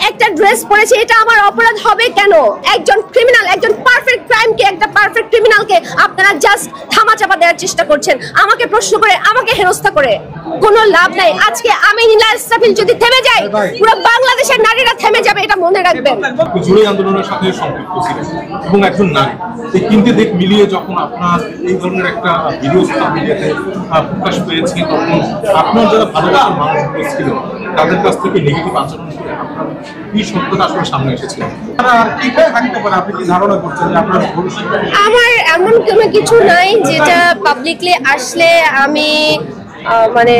একটা ড্রেস পরেছি, এটা আমার অপরাধ হবে কেন? একজন ক্রিমিনাল, একজন পারফেক্ট ক্রাইমকে, একটা পারফেক্ট ক্রিমিনালকে আপনারা জাস্ট ধামাচাপা দেওয়ার চেষ্টা করছেন। আমাকে প্রশ্ন করে, আমাকে হেনস্থা করে কোনো লাভ নাই। আজকে আমি নীলা ইসরাফিল যদি থেমে যাই, পুরো বাংলাদেশের নারীরা থেমে যাবে, এটা মনে রাখবেন। জুলাই আন্দোলনের সাথে সম্পৃক্ত ছিলেন এবং একজন নারী, এই তিনটে দিক মিলিয়ে যখন আপনার এই ধরনের একটা ভিডিও সোশ্যাল মিডিয়াতে প্রকাশ পেয়েছে, তখন আপনার যারা ভালোবাসার মানুষগুলো ছিল তাদের কাছ থেকে নেগেটিভ আচরণ করে আপনার এই সত্যটা আসলে সামনে এসেছিল। আপনি কি ধারণা করছেন যে আপনার ভবিষ্যতে? আমার এমন কোনো কিছু নাই যেটা পাবলিকলি আসলে আমি মানে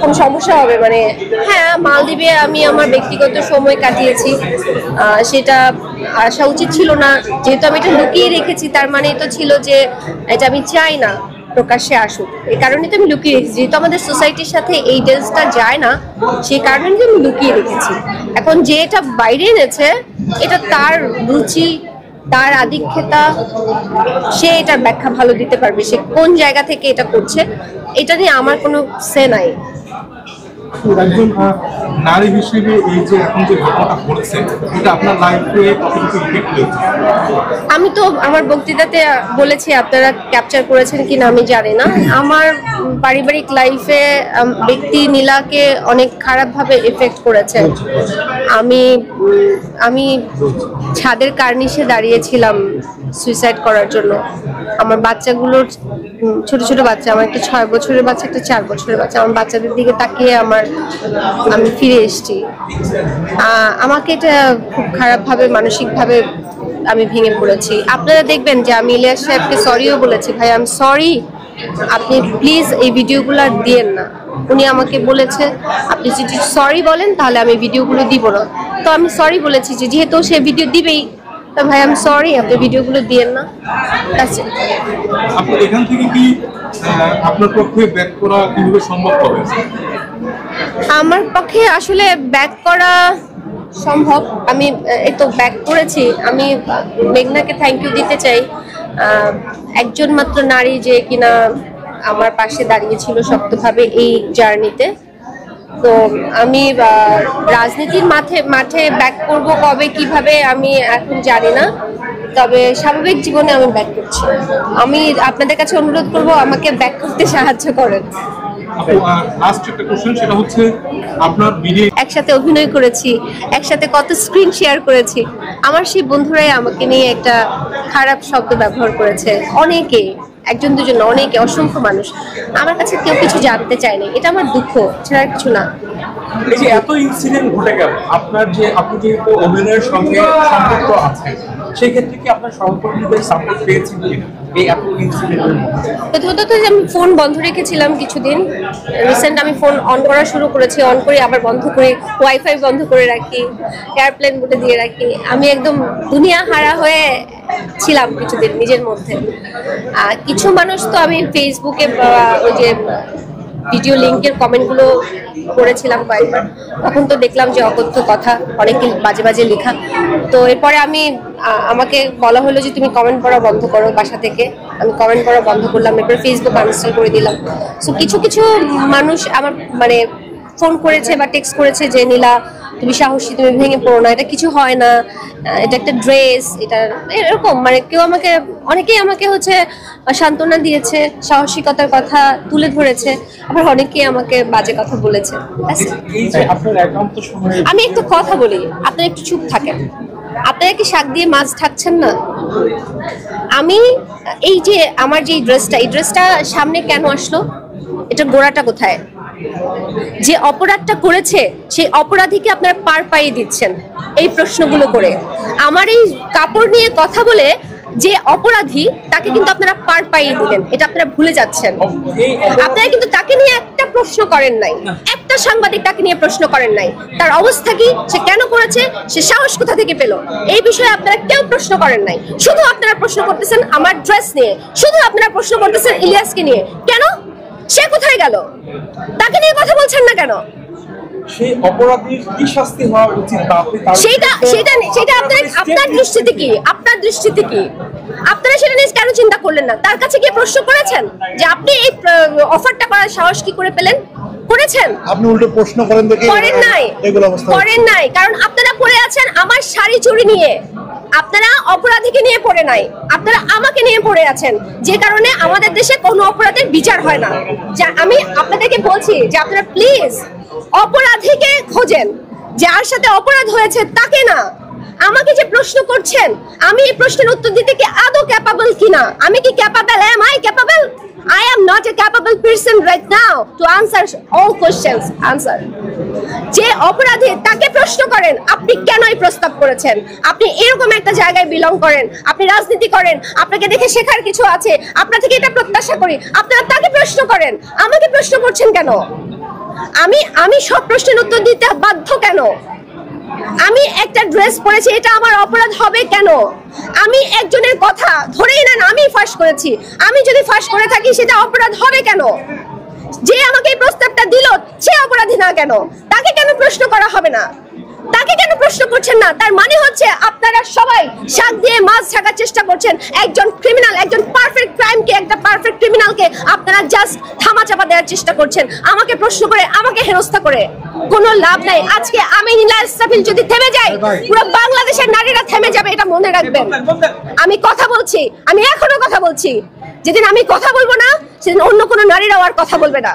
কোন সমস্যা হবে। মানে হ্যাঁ, মালদ্বীপে আমি আমার ব্যক্তিগত সময় কাটিয়েছি, সেটা আসা উচিত ছিল না। যেহেতু আমি এটা লুকিয়ে রেখেছি, তার মানে তো ছিল যে এটা আমি চাই না প্রকাশ্যে আসুক, এই কারণে তো আমি লুকিয়ে রেখেছি। যেহেতু আমাদের সোসাইটির সাথে এই ডেলসটা যায় না, সেই কারণে তো আমি লুকিয়ে রেখেছি। এখন যে এটা বাইরে এনেছে, এটা তার রুচি, তার আধিক্যতা, সে এটার ব্যাখ্যা ভালো দিতে পারবে। সে কোন জায়গা থেকে এটা করছে, এটা নিয়ে আমার কোনো সে নাই। একজন নারী হিসেবে এই যে এখন যে ঘটনাটা ঘটছে, এটা আপনার লাইফে কতটুকু ইফেক্ট হয়েছে? আমি তো আমার বক্তৃতাতে বলেছি, আপনারা ক্যাপচার করেছেন কিনা আমি জানি না। আমার পারিবারিক লাইফে ব্যক্তি নীলাকে অনেক খারাপভাবে এফেক্ট করেছে। আমি ছাদের কার্নিশে দাঁড়িয়েছিলাম সুইসাইড করার জন্য। আমার বাচ্চাগুলোর, ছোট ছোট বাচ্চা, আমার একটা 6 বছরের বাচ্চা, একটা 4 বছরের বাচ্চা, আমার বাচ্চাদের দিকে তাকিয়ে আমি ফিরে এসেছি। আমাকে এটা খুব খারাপভাবে, মানসিকভাবে আমি ভেঙে পড়েছি। আপনারা দেখবেন যে আমি ইলিয়াস সাহেবকে সরিও বলেছি, ভাই আমি সরি, আপনি প্লিজ এই ভিডিওগুলো দিয়েন না। উনি আমাকে বলেছে আপনি যদি সরি বলেন তাহলে আমি ভিডিওগুলো দিব না। তো আমি সরি বলেছি, যে যেহেতু সে ভিডিও দিবেই, তো ভাই আমি সরি, আপনি ভিডিওগুলো দিয়েন না। আপনি এখান থেকে কি আপনার পক্ষে ব্যাক করা কিভাবে সম্ভব হবে? আমার পক্ষে আসলে ব্যাক করা সম্ভব। আমি এই তো ব্যাক করেছি। আমি মেঘনাকে থ্যাংক ইউ দিতে চাই, একজন মাত্র নারী যে কিনা আমার পাশে দাঁড়িয়েছিল শক্তভাবে এই জার্নিতে। তো আমি রাজনীতির মাঠে ব্যাক করব কবে, কিভাবে আমি এখন জানি না, তবে স্বাভাবিক জীবনে আমি ব্যাক করছি। আমি আপনাদের কাছে অনুরোধ করব, আমাকে ব্যাক করতে সাহায্য করেন। লাস্ট একটা কোশ্চেন, সেটা হচ্ছে আপনার ভিডিও একসাথে অভিনয় করেছি, একসাথে কত স্ক্রিন শেয়ার করেছি। আমার সেই বন্ধুরাই আমাকে নিয়ে একটা খারাপ শব্দ ব্যবহার করেছে, অনেকে, একজন দুজন, অনেকে, অসংখ্য মানুষ। আমার কাছে কেউ কিছু জানতে চায়নি, এটা আমার দুঃখ ছাড়া কিছু না। এই যে এত ইনসিডেন্ট ঘটে গেল, আপনি যেহেতু অভিনয়ের সঙ্গে সম্পৃক্ত আছেন, সেই ক্ষেত্রে কি আপনার সহকর্মীদের সাপোর্ট পেয়েছেন কিনা এই এত ইনসিডেন্টের মধ্যে? প্রথমত তো আমি ফোন বন্ধ রেখেছিলাম কিছুদিন। রিসেন্ট আমি ফোন অন করা শুরু করেছি, অন করি আবার বন্ধ করি, ওয়াইফাই বন্ধ করে রাখি, এয়ারপ্লেন মোডে দিয়ে রাখি। আমি একদম দুনিয়া হারা হয়ে ছিলাম কিছুদিন নিজের মধ্যে। কিছু মানুষ তো আমি ফেসবুকে ওই যে ভিডিও লিঙ্কের কমেন্টগুলো করেছিলাম কয়েকবার, তখন তো দেখলাম যে অকথ্য কথা, অনেকে বাজে বাজে লেখা। তো এরপরে আমাকে বলা হলো যে তুমি কমেন্ট পড়া বন্ধ করো বাসা থেকে। আমি কমেন্ট পড়া বন্ধ করলাম, এরপরে ফেসবুক আনইনস্টল করে দিলাম। সো কিছু কিছু মানুষ আমার মানে ফোন করেছে বা টেক্সট করেছে যে নীলা তুমি সাহসী, তুমি ভেঙে পড়ো না, এটা কিছু হয় না, এটা একটা ড্রেস, এটা এরকম মানে কেউ অনেকেই আমাকে হচ্ছে সান্ত্বনা দিয়েছে, সাহসিকতার কথা তুলে ধরেছে, আবার অনেকেই আমাকে বাজে কথা বলেছে। আমি একটু কথা বলি, আপনারা একটু চুপ থাকেন। আপনারা কি শাক দিয়ে মাছ ঢাকছেন না? আমি এই যে আমার যে ড্রেসটা, এই ড্রেসটা সামনে কেন আসলো, এটা গোড়াটা কোথায়? যে অপরাধটা করেছে সেই অপরাধীকে আপনারা পার পাইয়ে দিচ্ছেন এই প্রশ্নগুলো করে। আমার এই কাপড় নিয়ে কথা বলে যে অপরাধী, তাকে কিন্তু আপনারা পার পাইয়ে দিলেন, এটা আপনারা ভুলে যাচ্ছেন। আপনারা কিন্তু তাকে নিয়ে একটা প্রশ্ন করেন নাই, একটা সাংবাদিক তাকে নিয়ে প্রশ্ন করেন নাই, তার অবস্থা কি, সে কেন করেছে, সে সাহস কোথা থেকে পেল, এই বিষয়ে আপনারা কেউ প্রশ্ন করেন নাই। শুধু আপনারা প্রশ্ন করতেছেন আমার ড্রেস নিয়ে, শুধু আপনারা প্রশ্ন করতেছেন ইলিয়াসকে নিয়ে। কেন? সে কোথায় গেল? তাকে নিয়ে কথা বলছেন না কেন? সেই অপরাধীর কি শাস্তি হওয়া উচিত সেটা আপনার দৃষ্টিতে কি? আপনার দৃষ্টিতে কি? আপনারা সেটা নিয়ে কেন চিন্তা করলেন না? তার কাছে গিয়ে প্রশ্ন করেছেন যে আপনি এই অফারটা করার সাহস কি করে পেলেন? করেছেন? আপনি উল্টো প্রশ্ন করেন দেখে করেন নাই, এগুলো অবস্থা করেন নাই, কারণ আপনারা পড়ে আছেন আমার শাড়ি চুরি নিয়ে। আপনারা অপরাধীকে নিয়ে পড়ে নাই, আপনারা আমাকে নিয়ে পড়ে আছেন, যে কারণে আমাদের দেশে কোনো অপরাধের বিচার হয় না। যা আমি আপনাদেরকে বলছি যে আপনারা প্লিজ অপরাধীকে খোঁজেন, যার সাথে অপরাধ হয়েছে তাকে না। আমাকে যে প্রশ্ন করছেন, আমি এই প্রশ্নের উত্তর দিতে কি আদৌ ক্যাপাবল কিনা? আমি কি capable? am I capable? I am not a capable person right now to answer all questions. Answer. যে অপরাধী তাকে প্রশ্ন করেন, আপনি কেন এই প্রস্তাব করেছেন? আপনি এরকম একটা জায়গায় বিলং করেন, আপনি রাজনীতি করেন, আপনাকে দেখে শেখার কিছু আছে, আপনার থেকে এটা প্রত্যাশা করি। আপনারা তাকে প্রশ্ন করেন, আমাকে প্রশ্ন করছেন কেন? আমি সব প্রশ্নের উত্তর দিতে বাধ্য কেন? আমি একটা ড্রেস পরেছি, এটা আমার অপরাধ হবে কেন? আমি একজনের কথা ধরেই না আমি ফাঁস করেছি, আমি যদি ফাঁস করে থাকি সেটা অপরাধ হবে কেন? যে আমাকে এই প্রস্তাবটা দিল সে অপরাধী না কেন? তাকে কেন প্রশ্ন করা হবে না? তাকে কেন প্রশ্ন করছেন না? তার মানে হচ্ছে আপনারা সবাই শাক দিয়ে মাছ ঢাকার চেষ্টা করছেন। একজন ক্রিমিনাল, একজন পারফেক্ট ক্রাইমকে, একটা পারফেক্ট ক্রিমিনালকে আপনারা জাস্ট ধামাচাপা দেওয়ার চেষ্টা করছেন। আমাকে প্রশ্ন করে, আমাকে হেনস্থা করে কোনো লাভ নাই। আজকে আমি নীলা ইসরাফিল যদি থেমে যাই, পুরো বাংলাদেশের নারীরা থেমে যাবে, এটা মনে রাখবেন। আমি কথা বলছি, আমি এখনো কথা বলছি। যেদিন আমি কথা বলবো না, সেদিন অন্য কোনো নারীরাও আর কথা বলবে না।